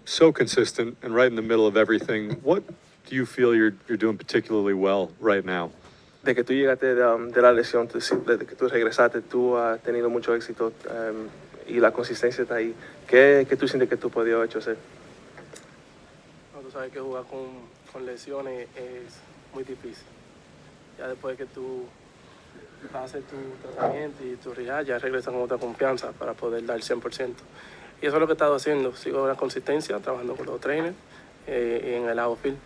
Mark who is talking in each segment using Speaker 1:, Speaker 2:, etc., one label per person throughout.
Speaker 1: so consistent and right in the middle of everything. What do you feel you're doing particularly well right now?
Speaker 2: De que tú llegaste de la lesión, desde que tú regresaste, tú has tenido mucho éxito y la consistencia está ahí. ¿Qué tú sientes que tú podías haber hecho hacer?
Speaker 3: No, tú sabes que jugar con lesiones es muy difícil. Ya después que tú haces tu tratamiento y tu rehab, ya regresas con otra confianza para poder dar el 100%. Y eso es lo que he estado haciendo. Sigo la consistencia, trabajando con los trainers y en el outfield.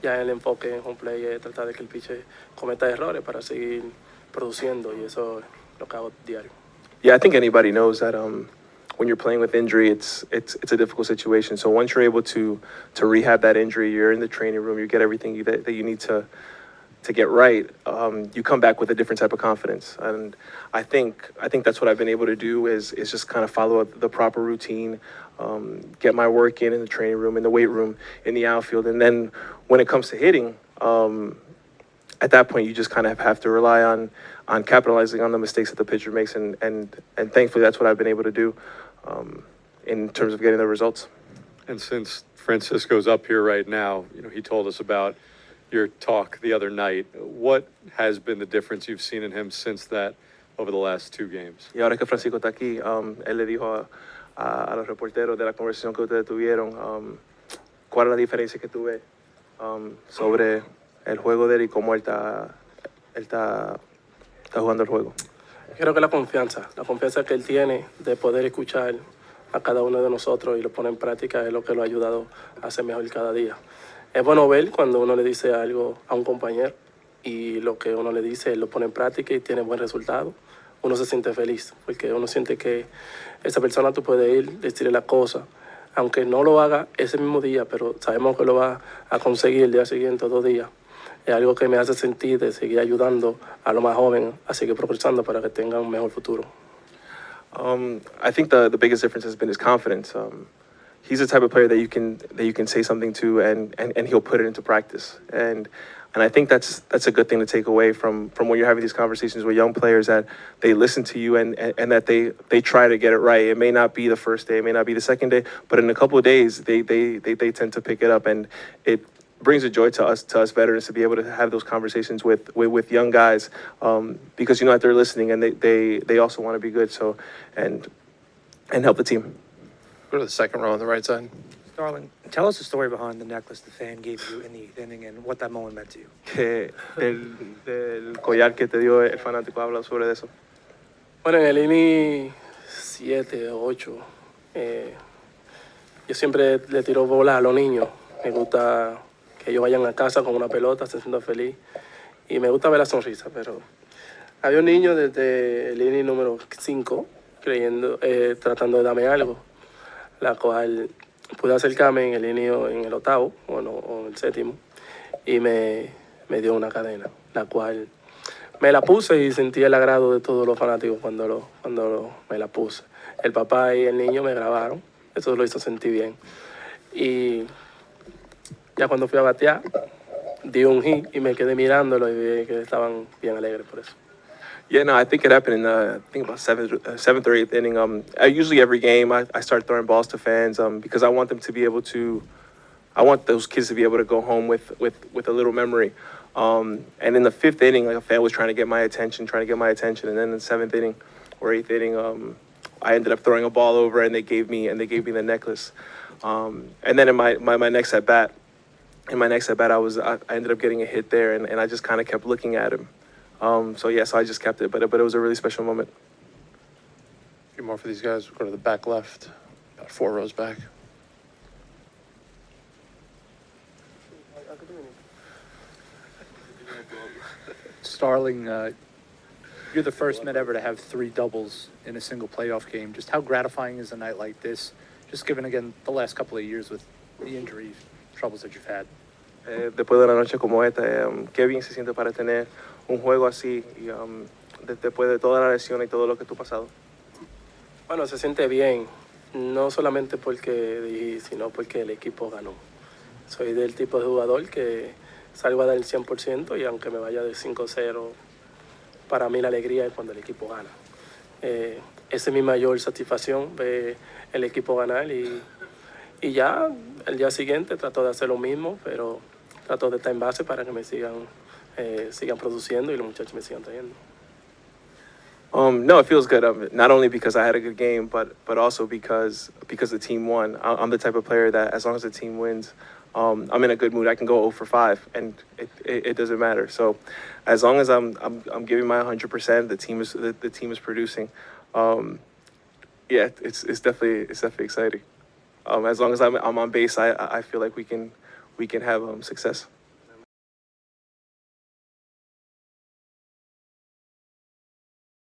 Speaker 3: Ya el enfoque en home play es tratar de que el pitcher cometa errores para seguir produciendo y eso es lo que hago diario.
Speaker 2: Yeah, I think anybody knows that when you're playing with injury, it's a difficult situation. So once you're able to rehab that injury, you're in the training room, you get everything that you need to get right, you come back with a different type of confidence. And I think that's what I've been able to do is just kind of follow the proper routine, get my work in the training room, in the weight room, in the outfield. And then when it comes to hitting, at that point, you just kind of have to rely on capitalizing on the mistakes that the pitcher makes. And thankfully, that's what I've been able to do in terms of getting the results.
Speaker 1: And since Francisco's up here right now, he told us about your talk the other night. What has been the difference you've seen in him since that over the last 2 games?
Speaker 2: Y ahora que Francisco está aquí, él le dijo a los reporteros de la conversación que ustedes tuvieron, cuál es la diferencia que tú ves sobre el juego de él y cómo él está jugando el juego.
Speaker 3: Creo que la confianza que él tiene de poder escuchar a cada uno de nosotros y lo pone en práctica es lo que lo ha ayudado a ser mejor cada día. Es bueno ver cuando uno le dice algo a un compañero y lo que uno le dice, él lo pone en práctica y tiene buen resultado. Uno se siente feliz porque uno siente que esa persona tú puedes ir, decirle la cosa, aunque no lo haga ese mismo día, pero sabemos que lo va a conseguir el día siguiente o 2 días. Es algo que me hace sentir de seguir ayudando a los más jóvenes a seguir progresando para que tengan un mejor futuro.
Speaker 2: I think the biggest difference has been his confidence. He's the type of player that you can say something to and he'll put it into practice. And I think that's a good thing to take away from when you're having these conversations with young players, that they listen to you and that they try to get it right. It may not be the first day, it may not be the second day, but in a couple of days they tend to pick it up, and it brings a joy to us veterans to be able to have those conversations with young guys, because you know that they're listening and they also want to be good, so and help the team.
Speaker 4: Go to the second row on the right side.
Speaker 5: Starling, tell us the story behind the necklace the fan gave you in the 8th inning and what that moment meant to you.
Speaker 2: Del collar que te dio el fanático, habla sobre eso.
Speaker 3: Bueno, en el inning 7 o 8, yo siempre le tiro bolas a los niños. Me gusta que ellos vayan a casa con una pelota, se sientan feliz. Y me gusta ver la sonrisa, pero había un niño desde el inning número 5 tratando de darme algo, la cual pude acercarme en el inning, en el 8º, o el 7º, y me dio una cadena, la cual me la puse y sentí el agrado de todos los fanáticos cuando me la puse. El papá y el niño me grabaron, eso lo hizo sentir bien. Y ya cuando fui a batear, di un hit y me quedé mirándolo y vi que estaban bien alegres por eso.
Speaker 2: Yeah, no, I think it happened in I think about seventh or 8th inning. Usually every game I start throwing balls to fans because I want them to be able to, I want those kids to be able to go home with a little memory. And in the 5th inning, like, a fan was trying to get my attention, and then in the 7th inning or 8th inning, I ended up throwing a ball over, and they gave me the necklace. And then in my next at bat, I ended up getting a hit there, and I just kind of kept looking at him. So I just kept it, but it was a really special moment.
Speaker 4: A few more for these guys. We'll go to the back left, about 4 rows back.
Speaker 5: Starling, you're the first man ever to have 3 doubles in a single playoff game. Just how gratifying is a night like this, just given, again, the last couple of years with the injury troubles that you've had?
Speaker 2: Después de una noche como esta, qué bien se siente para tener un juego así y después de toda la lesión y todo lo que tú has pasado.
Speaker 3: Bueno, se siente bien, no solamente porque di, sino porque el equipo ganó. Soy del tipo de jugador que salgo a dar el 100% y aunque me vaya de 5-0, para mí la alegría es cuando el equipo gana. Esa es mi mayor satisfacción, ver el equipo ganar y Y ya el día siguiente trato de hacer lo mismo, pero trato de estar en base para que me sigan produciendo y los muchachos me sigan trayendo.
Speaker 2: No, it feels good. Not only because I had a good game, but also because the team won. I'm the type of player that as long as the team wins, I'm in a good mood. I can go 0 for 5, and it doesn't matter. So, as long as I'm giving my 100%, the team is producing. Yeah, it's definitely exciting. As long as I'm on base, I feel like we can have success.